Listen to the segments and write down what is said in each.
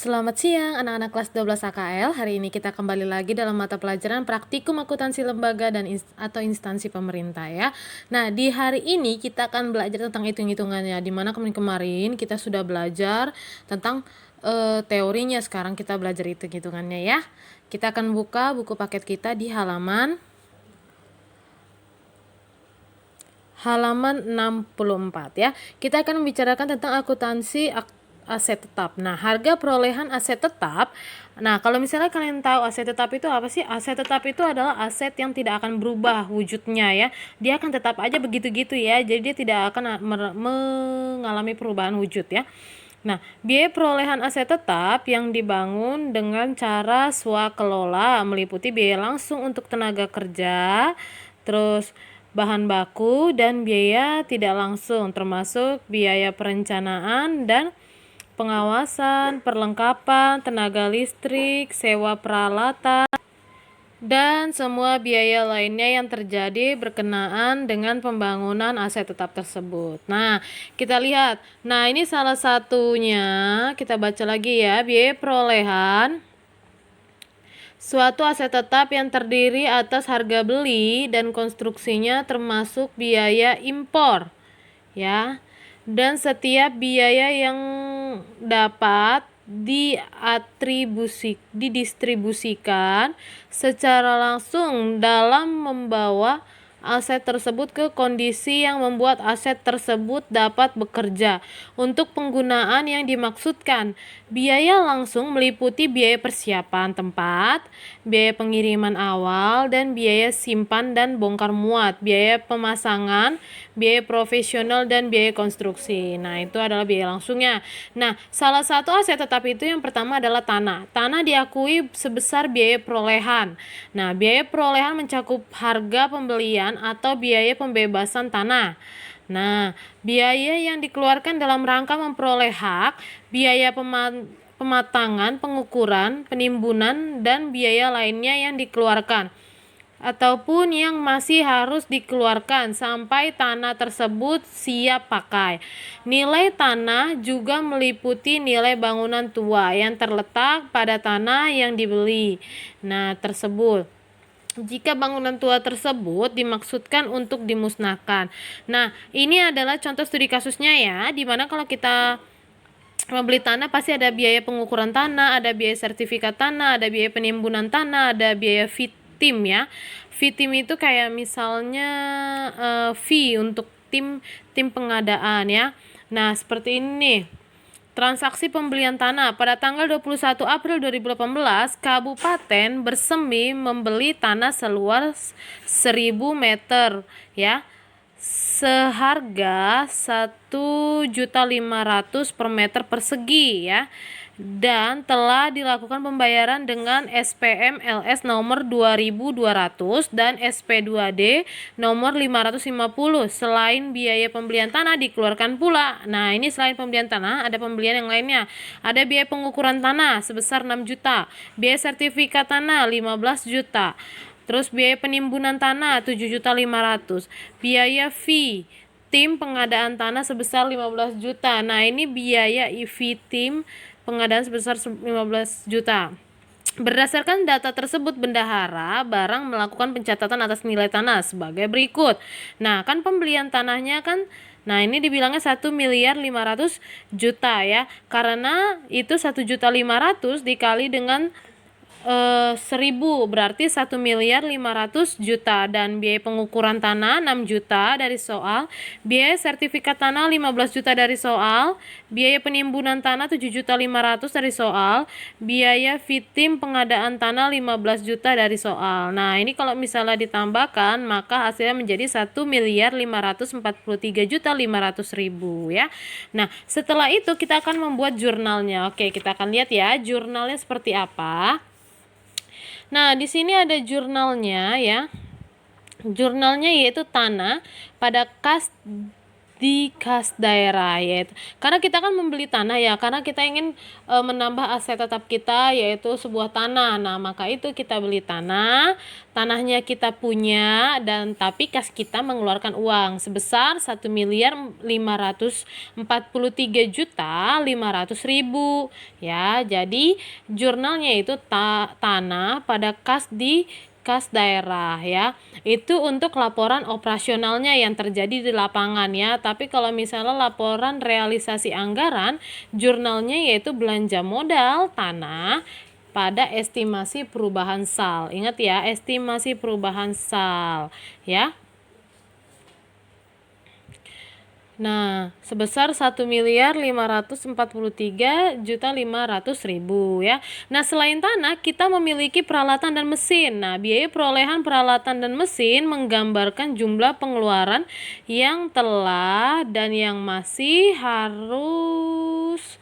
Selamat siang anak-anak kelas 12 AKL. Hari ini kita kembali lagi dalam mata pelajaran praktikum akuntansi lembaga dan atau instansi pemerintah ya. Nah, di hari ini kita akan belajar tentang hitung-hitungannya. Dimana kemarin kita sudah belajar tentang teorinya. Sekarang kita belajar hitung-hitungannya ya. Kita akan buka buku paket kita di halaman 64 ya. Kita akan membicarakan tentang akuntansi aset tetap. Nah, harga perolehan aset tetap. Nah, kalau misalnya kalian tahu aset tetap itu apa sih? Aset tetap itu adalah aset yang tidak akan berubah wujudnya ya. Dia akan tetap aja begitu-gitu ya. Jadi dia tidak akan mengalami perubahan wujud ya. Nah, biaya perolehan aset tetap yang dibangun dengan cara swakelola meliputi biaya langsung untuk tenaga kerja, terus bahan baku dan biaya tidak langsung termasuk biaya perencanaan dan pengawasan, perlengkapan, tenaga listrik, sewa peralatan, dan semua biaya lainnya yang terjadi berkenaan dengan pembangunan aset tetap tersebut. Nah, kita lihat. Nah, ini salah satunya. Kita baca lagi ya. Biaya perolehan suatu aset tetap yang terdiri atas harga beli dan konstruksinya termasuk biaya impor. Ya. Dan setiap biaya yang dapat didistribusikan secara langsung dalam membawa aset tersebut ke kondisi yang membuat aset tersebut dapat bekerja untuk penggunaan yang dimaksudkan. Biaya langsung meliputi biaya persiapan tempat, biaya pengiriman awal, dan biaya simpan dan bongkar muat, biaya pemasangan, biaya profesional, dan biaya konstruksi. Nah, itu adalah biaya langsungnya. Nah, salah satu aset tetap itu yang pertama adalah tanah. Tanah diakui sebesar biaya perolehan. Nah, biaya perolehan mencakup harga pembelian atau biaya pembebasan tanah. Nah, biaya yang dikeluarkan dalam rangka memperoleh hak, biaya pematangan, pengukuran, penimbunan, dan biaya lainnya yang dikeluarkan ataupun yang masih harus dikeluarkan sampai tanah tersebut siap pakai. Nilai tanah juga meliputi nilai bangunan tua yang terletak pada tanah yang dibeli. Nah, tersebut. Jika bangunan tua tersebut dimaksudkan untuk dimusnahkan. Nah, ini adalah contoh studi kasusnya ya, dimana kalau kita membeli tanah pasti ada biaya pengukuran tanah, ada biaya sertifikat tanah, ada biaya penimbunan tanah, ada biaya FITIM ya. FITIM itu kayak misalnya fee untuk tim pengadaan ya. Nah, seperti ini nih. Transaksi pembelian tanah pada tanggal 21 April 2018, Kabupaten Bersemi membeli tanah seluas 1000 meter ya. Seharga 1.500.000 per meter persegi ya. Dan telah dilakukan pembayaran dengan SPM LS nomor 2200 dan SP2D nomor 550. Selain biaya pembelian tanah dikeluarkan pula. Nah, ini selain pembelian tanah ada pembelian yang lainnya. Ada biaya pengukuran tanah sebesar 6 juta, biaya sertifikat tanah 15 juta. Terus biaya penimbunan tanah 7.500.000, biaya fee tim pengadaan tanah sebesar 15 juta. Nah, ini biaya fee tim pengadaan sebesar 15 juta. Berdasarkan data tersebut, bendahara barang melakukan pencatatan atas nilai tanah sebagai berikut. Nah, kan pembelian tanahnya kan, nah ini dibilangnya 1.500.000 ya, karena itu 1.500.000 dikali dengan 1000 berarti 1.500.000.000 dan biaya pengukuran tanah 6 juta dari soal, biaya sertifikat tanah 15 juta dari soal, biaya penimbunan tanah 7.500.000 dari soal, biaya fitim pengadaan tanah 15 juta dari soal. Nah, ini kalau misalnya ditambahkan maka hasilnya menjadi 1.543.500.000 ya. Nah, setelah itu kita akan membuat jurnalnya. Oke, kita akan lihat ya jurnalnya seperti apa. Nah, di sini ada jurnalnya ya. Jurnalnya yaitu tanah pada kas di kas daerah, yaitu karena kita kan membeli tanah ya, karena kita ingin menambah aset tetap kita yaitu sebuah tanah. Nah, maka itu kita beli tanah, tanahnya kita punya, dan tapi kas kita mengeluarkan uang sebesar 1.543.500.000 ya. Jadi jurnalnya itu tanah pada kas di kas daerah ya. Itu untuk laporan operasionalnya yang terjadi di lapangan ya. Tapi kalau misalnya laporan realisasi anggaran, jurnalnya yaitu belanja modal tanah pada estimasi perubahan SAL. Ingat ya, estimasi perubahan SAL ya. Nah, sebesar 1.543.500.000 ya. Nah, selain tanah, kita memiliki peralatan dan mesin. Nah, biaya perolehan peralatan dan mesin menggambarkan jumlah pengeluaran yang telah dan yang masih harus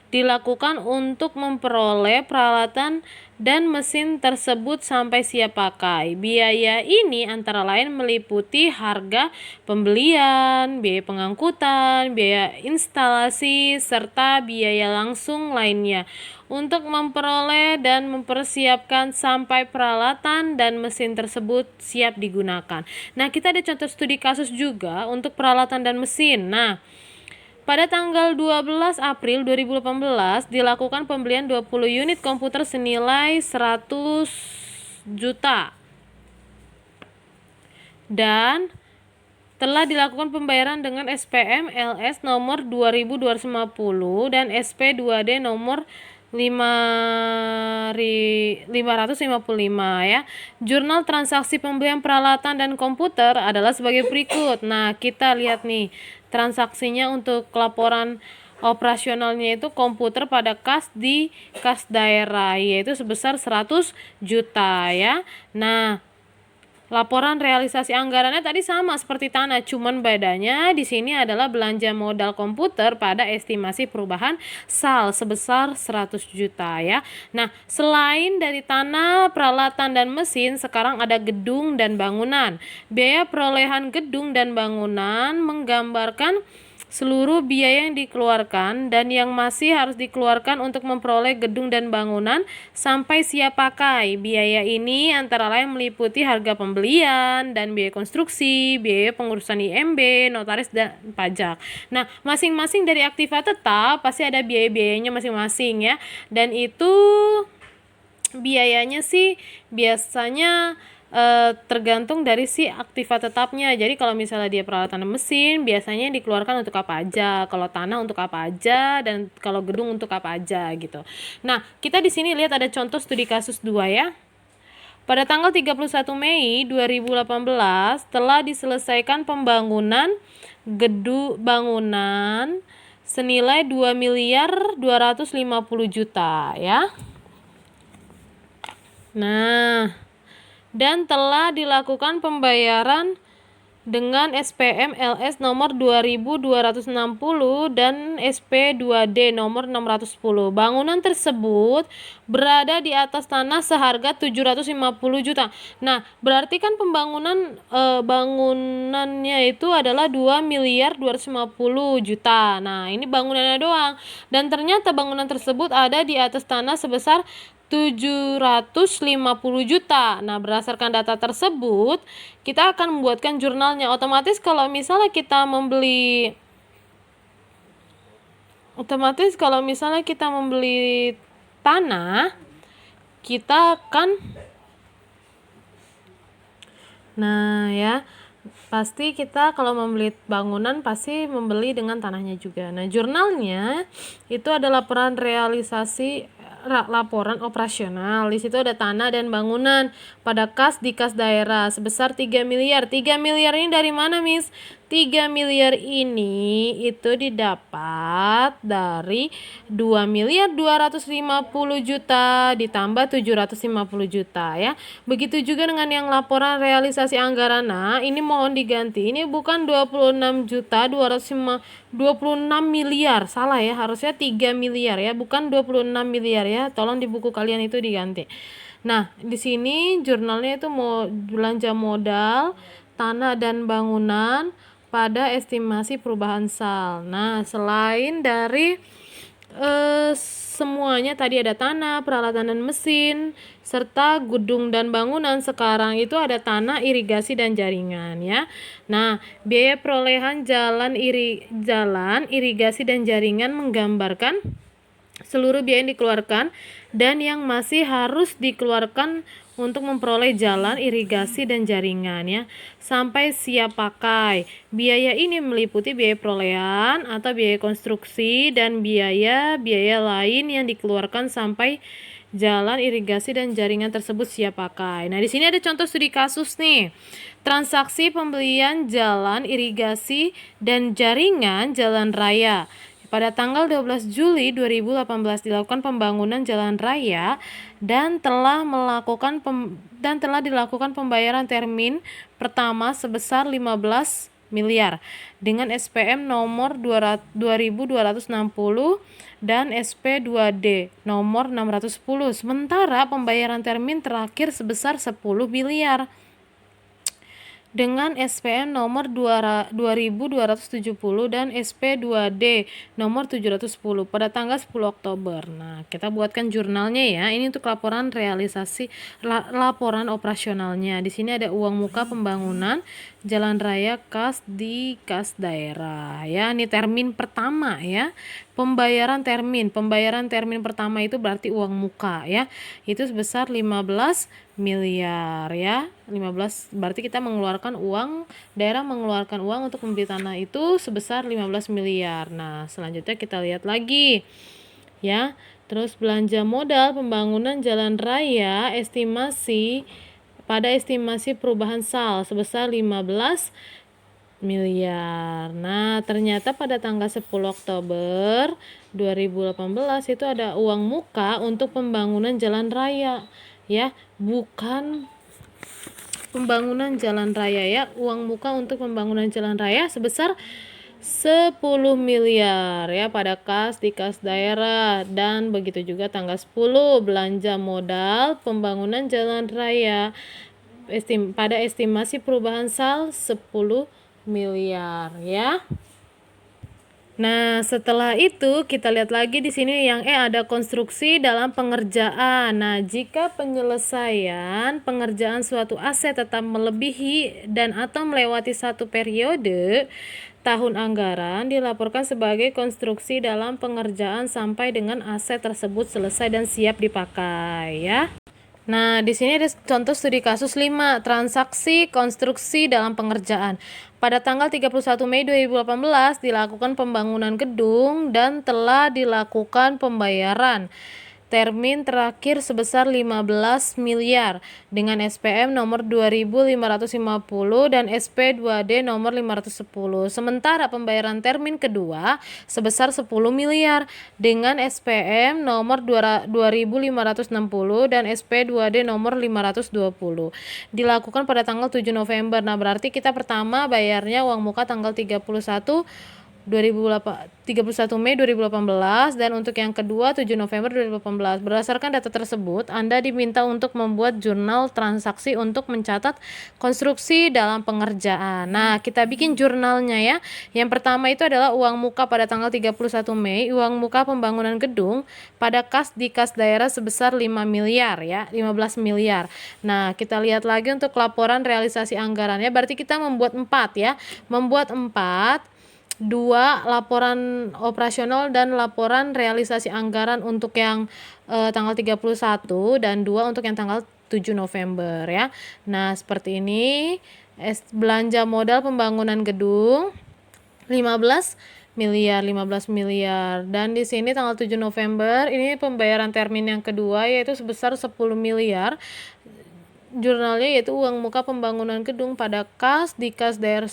dilakukan untuk memperoleh peralatan dan mesin tersebut sampai siap pakai. Biaya ini antara lain meliputi harga pembelian, biaya pengangkutan, biaya instalasi, serta biaya langsung lainnya untuk memperoleh dan mempersiapkan sampai peralatan dan mesin tersebut siap digunakan. Nah, kita ada contoh studi kasus juga untuk peralatan dan mesin. Nah, pada tanggal 12 April 2018 dilakukan pembelian 20 unit komputer senilai 100 juta. Dan telah dilakukan pembayaran dengan SPM LS nomor 2250 dan SP2D nomor 555 ya. Jurnal transaksi pembelian peralatan dan komputer adalah sebagai berikut. Nah, kita lihat nih transaksinya untuk laporan operasionalnya itu komputer pada kas di kas daerah yaitu sebesar 100 juta ya. Nah, laporan realisasi anggarannya tadi sama seperti tanah, cuman bedanya di sini adalah belanja modal komputer pada estimasi perubahan SAL sebesar 100 juta ya. Nah, selain dari tanah, peralatan dan mesin, sekarang ada gedung dan bangunan. Biaya perolehan gedung dan bangunan menggambarkan seluruh biaya yang dikeluarkan dan yang masih harus dikeluarkan untuk memperoleh gedung dan bangunan sampai siap pakai. Biaya ini antara lain meliputi harga pembelian dan biaya konstruksi, biaya pengurusan IMB, notaris, dan pajak. Nah, masing-masing dari aktiva tetap pasti ada biaya-biayanya masing-masing ya. Dan itu biayanya sih biasanya tergantung dari si aktiva tetapnya. Jadi kalau misalnya dia peralatan mesin, biasanya dikeluarkan untuk apa aja, kalau tanah untuk apa aja, dan kalau gedung untuk apa aja gitu. Nah, kita di sini lihat ada contoh studi kasus 2 ya. Pada tanggal 31 Mei 2018 telah diselesaikan pembangunan gedung bangunan senilai 2.250.000.000 ya. Nah, dan telah dilakukan pembayaran dengan SPM LS nomor 2260 dan SP2D nomor 610. Bangunan tersebut berada di atas tanah seharga 750 juta. Nah, berarti kan bangunannya itu adalah 2.250 juta. Nah, ini bangunannya doang. Dan ternyata bangunan tersebut ada di atas tanah sebesar 750 juta. Nah, berdasarkan data tersebut, kita akan membuatkan jurnalnya. Otomatis kalau misalnya kita membeli tanah, kita akan pasti kita kalau membeli bangunan pasti membeli dengan tanahnya juga. Nah, jurnalnya itu adalah laporan realisasi laporan operasional. Di situ ada tanah dan bangunan pada kas di kas daerah sebesar 3 miliar. 3 miliar ini dari mana, Miss? 3 miliar ini itu didapat dari 2.250 juta ditambah 750 juta ya. Begitu juga dengan yang laporan realisasi anggaran. Nah, ini mohon diganti. Ini bukan 26 juta 26 miliar. Salah ya, harusnya 3 miliar ya, bukan 26 miliar ya. Tolong di buku kalian itu diganti. Nah, di sini jurnalnya itu mau belanja modal, tanah dan bangunan, pada estimasi perubahan SAL. Nah, selain dari semuanya tadi ada tanah, peralatan dan mesin, serta gedung dan bangunan, sekarang itu ada tanah, irigasi dan jaringan ya. Nah, biaya perolehan jalan irigasi dan jaringan menggambarkan seluruh biaya yang dikeluarkan dan yang masih harus dikeluarkan untuk memperoleh jalan, irigasi, dan jaringan ya sampai siap pakai. Biaya ini meliputi biaya perolehan atau biaya konstruksi dan biaya lain yang dikeluarkan sampai jalan, irigasi, dan jaringan tersebut siap pakai. Nah, di sini ada contoh studi kasus nih. Transaksi pembelian jalan, irigasi, dan jaringan jalan raya. Pada tanggal 12 Juli 2018 dilakukan pembangunan jalan raya dan telah dilakukan pembayaran termin pertama sebesar 15 miliar dengan SPM nomor 2260 dan SP2D nomor 610. Sementara pembayaran termin terakhir sebesar 10 miliar dengan SPM nomor 2270 dan SP2D nomor 710 pada tanggal 10 Oktober. Nah, kita buatkan jurnalnya ya. Ini untuk laporan laporan operasionalnya. Di sini ada uang muka pembangunan jalan raya kas daerah ya. Ini termin pertama ya. Pembayaran termin pertama itu berarti uang muka ya. Itu sebesar 15 miliar ya. 15 berarti kita daerah mengeluarkan uang untuk membeli tanah itu sebesar 15 miliar. Nah, selanjutnya kita lihat lagi ya. Terus belanja modal pembangunan jalan raya pada estimasi perubahan SAL sebesar 15 miliar. Nah, ternyata pada tanggal 10 Oktober 2018 itu ada uang muka untuk pembangunan jalan raya ya, bukan pembangunan jalan raya ya. Uang muka untuk pembangunan jalan raya sebesar 10 miliar ya pada kas daerah, dan begitu juga tanggal 10 belanja modal pembangunan jalan raya pada estimasi perubahan SAL 10 miliar ya. Nah, setelah itu kita lihat lagi di sini yang ada konstruksi dalam pengerjaan. Nah, jika penyelesaian pengerjaan suatu aset tetap melebihi dan atau melewati satu periode tahun anggaran, dilaporkan sebagai konstruksi dalam pengerjaan sampai dengan aset tersebut selesai dan siap dipakai ya. Nah, di sini ada contoh studi kasus 5, transaksi konstruksi dalam pengerjaan. Pada tanggal 31 Mei 2018 dilakukan pembangunan gedung dan telah dilakukan pembayaran termin terakhir sebesar 15 miliar dengan SPM nomor 2550 dan SP2D nomor 510. Sementara pembayaran termin kedua sebesar 10 miliar dengan SPM nomor 2560 dan SP2D nomor 520. Dilakukan pada tanggal 7 November. Nah, berarti kita pertama bayarnya uang muka tanggal 31 Mei 2018 dan untuk yang kedua 7 November 2018. Berdasarkan data tersebut, Anda diminta untuk membuat jurnal transaksi untuk mencatat konstruksi dalam pengerjaan. Nah, kita bikin jurnalnya ya. Yang pertama itu adalah uang muka pada tanggal 31 Mei, uang muka pembangunan gedung pada kas daerah sebesar 5 miliar ya, 15 miliar. Nah, kita lihat lagi untuk laporan realisasi anggarannya, berarti kita membuat 4 ya. Membuat 4, 2 laporan operasional dan laporan realisasi anggaran untuk yang tanggal 31 dan 2 untuk yang tanggal 7 November ya. Nah, seperti ini. Belanja modal pembangunan gedung 15 miliar dan di sini tanggal 7 November ini pembayaran termin yang kedua yaitu sebesar 10 miliar. Jurnalnya yaitu uang muka pembangunan gedung pada kas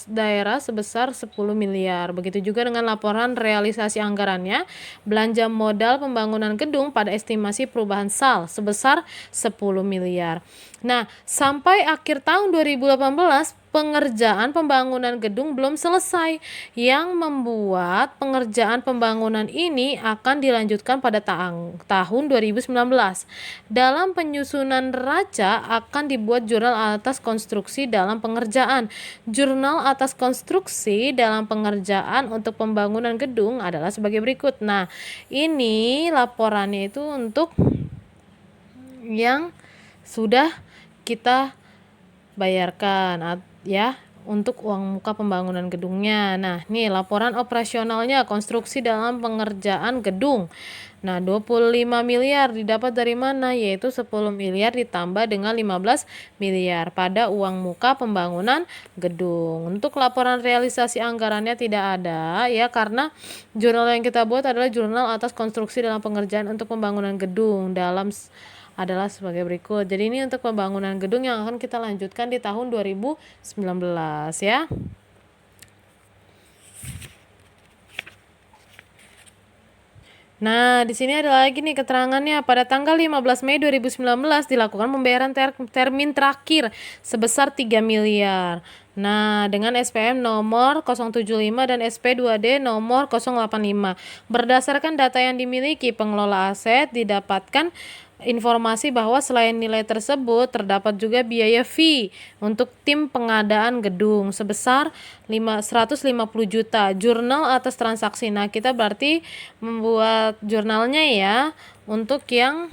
daerah sebesar 10 miliar. Begitu juga dengan laporan realisasi anggarannya, belanja modal pembangunan gedung pada estimasi perubahan SAL sebesar 10 miliar. Nah, sampai akhir tahun 2018 pengerjaan pembangunan gedung belum selesai, yang membuat pengerjaan pembangunan ini akan dilanjutkan pada tahun 2019. Dalam penyusunan neraca akan dibuat jurnal atas konstruksi dalam pengerjaan. Jurnal atas konstruksi dalam pengerjaan untuk pembangunan gedung adalah sebagai berikut. Nah, ini laporannya itu untuk yang sudah kita bayarkan ya, untuk uang muka pembangunan gedungnya. Nah, nih laporan operasionalnya konstruksi dalam pengerjaan gedung. Nah, 25 miliar didapat dari mana? Yaitu 10 miliar ditambah dengan 15 miliar pada uang muka pembangunan gedung. Untuk laporan realisasi anggarannya tidak ada ya, karena jurnal yang kita buat adalah jurnal atas konstruksi dalam pengerjaan untuk pembangunan gedung adalah sebagai berikut. Jadi ini untuk pembangunan gedung yang akan kita lanjutkan di tahun 2019 ya. Nah, di sini ada lagi nih keterangannya. Pada tanggal 15 Mei 2019 dilakukan pembayaran termin terakhir sebesar 3 miliar. Nah, dengan SPM nomor 075 dan SP2D nomor 085. Berdasarkan data yang dimiliki pengelola aset, didapatkan informasi bahwa selain nilai tersebut terdapat juga biaya fee untuk tim pengadaan gedung sebesar 150 juta. Jurnal atas transaksi. Nah, kita berarti membuat jurnalnya ya untuk yang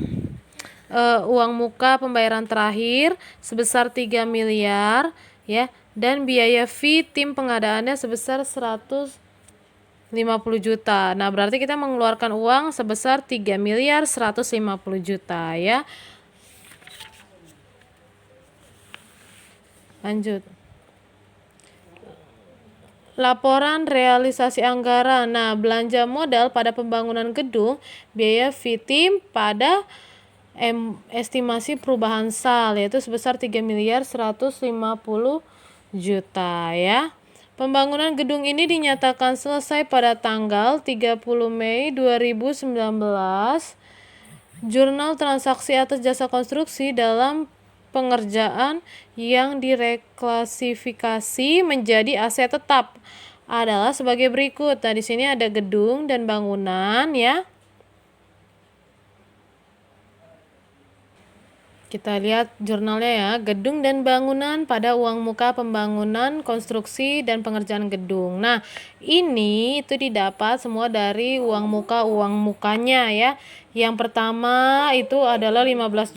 uang muka pembayaran terakhir sebesar 3 miliar ya, dan biaya fee tim pengadaannya sebesar 150 juta. Nah, berarti kita mengeluarkan uang sebesar 3 miliar 150 juta ya. Lanjut. Laporan realisasi anggaran. Nah, belanja modal pada pembangunan gedung, biaya fee tim pada estimasi perubahan SAL yaitu sebesar 3 miliar 150 juta ya. Pembangunan gedung ini dinyatakan selesai pada tanggal 30 Mei 2019. Jurnal transaksi atas jasa konstruksi dalam pengerjaan yang direklasifikasi menjadi aset tetap adalah sebagai berikut. Nah, di sini ada gedung dan bangunan ya. Kita lihat jurnalnya ya, gedung dan bangunan pada uang muka pembangunan, konstruksi, dan pengerjaan gedung. Nah, ini itu didapat semua dari uang mukanya ya. Yang pertama itu adalah 15.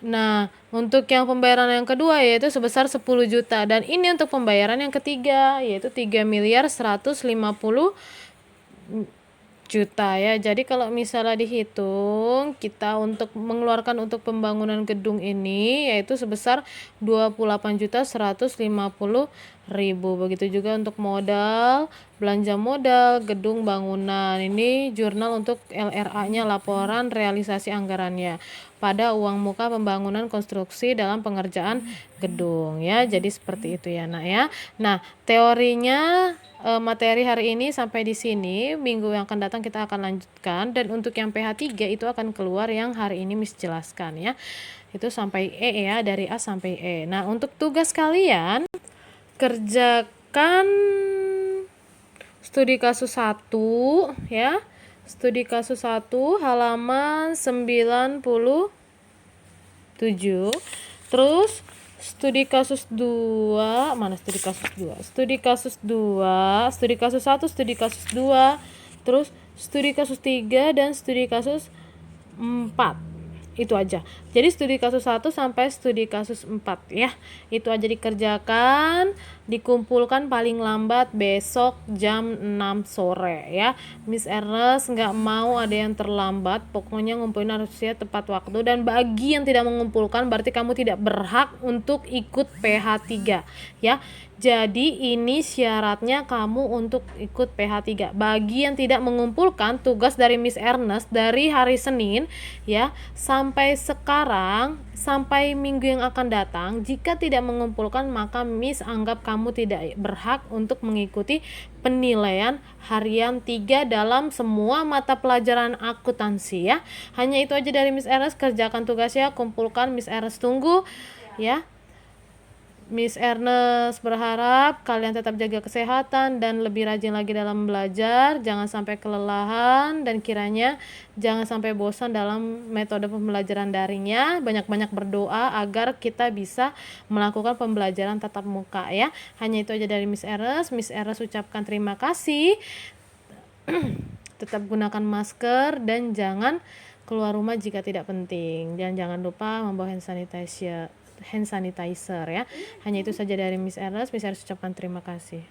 Nah, untuk yang pembayaran yang kedua yaitu sebesar 10 juta. Dan ini untuk pembayaran yang ketiga yaitu 3 miliar 150 juta ya. Jadi kalau misalnya dihitung, kita untuk mengeluarkan untuk pembangunan gedung ini yaitu sebesar 28 juta 150 ribu. Begitu juga untuk modal, belanja modal, gedung, bangunan. Ini jurnal untuk LRA-nya, laporan realisasi anggarannya pada uang muka pembangunan konstruksi dalam pengerjaan gedung ya. Jadi seperti itu ya, Nak ya. Nah, teorinya materi hari ini sampai di sini. Minggu yang akan datang kita akan lanjutkan, dan untuk yang PH 3 itu akan keluar yang hari ini Miss jelaskan ya. Itu sampai E ya, dari A sampai E. Nah, untuk tugas kalian kerjakan studi kasus 1 ya. Studi kasus 1 halaman 97. Terus studi kasus 2, mana studi kasus 2? Studi kasus 2, studi kasus 1, studi kasus 2, terus studi kasus 3 dan studi kasus 4. Itu aja. Jadi studi kasus 1 sampai studi kasus 4 ya. Itu aja dikerjakan, dikumpulkan paling lambat besok jam 6 sore ya. Miss Ernest nggak mau ada yang terlambat. Pokoknya ngumpulin harusnya tepat waktu, dan bagi yang tidak mengumpulkan berarti kamu tidak berhak untuk ikut PH 3 ya. Jadi ini syaratnya kamu untuk ikut PH 3. Bagi yang tidak mengumpulkan, tugas dari Miss Ernest dari hari Senin ya sampai sekarang, sampai minggu yang akan datang, jika tidak mengumpulkan maka Miss anggap kamu tidak berhak untuk mengikuti penilaian harian 3 dalam semua mata pelajaran akuntansi ya. Hanya itu aja dari Miss Ernest. Kerjakan tugasnya, kumpulkan. Miss Ernest tunggu ya. Miss Ernest berharap kalian tetap jaga kesehatan dan lebih rajin lagi dalam belajar, jangan sampai kelelahan, dan kiranya jangan sampai bosan dalam metode pembelajaran daringnya. Banyak-banyak berdoa agar kita bisa melakukan pembelajaran tatap muka ya. Hanya itu aja dari Miss Ernest. Miss Ernest ucapkan terima kasih. Tetap gunakan masker dan jangan keluar rumah jika tidak penting, dan jangan lupa membawa hand sanitizer ya. Hanya itu saja dari Miss Ernest. Miss Ernest ucapkan terima kasih.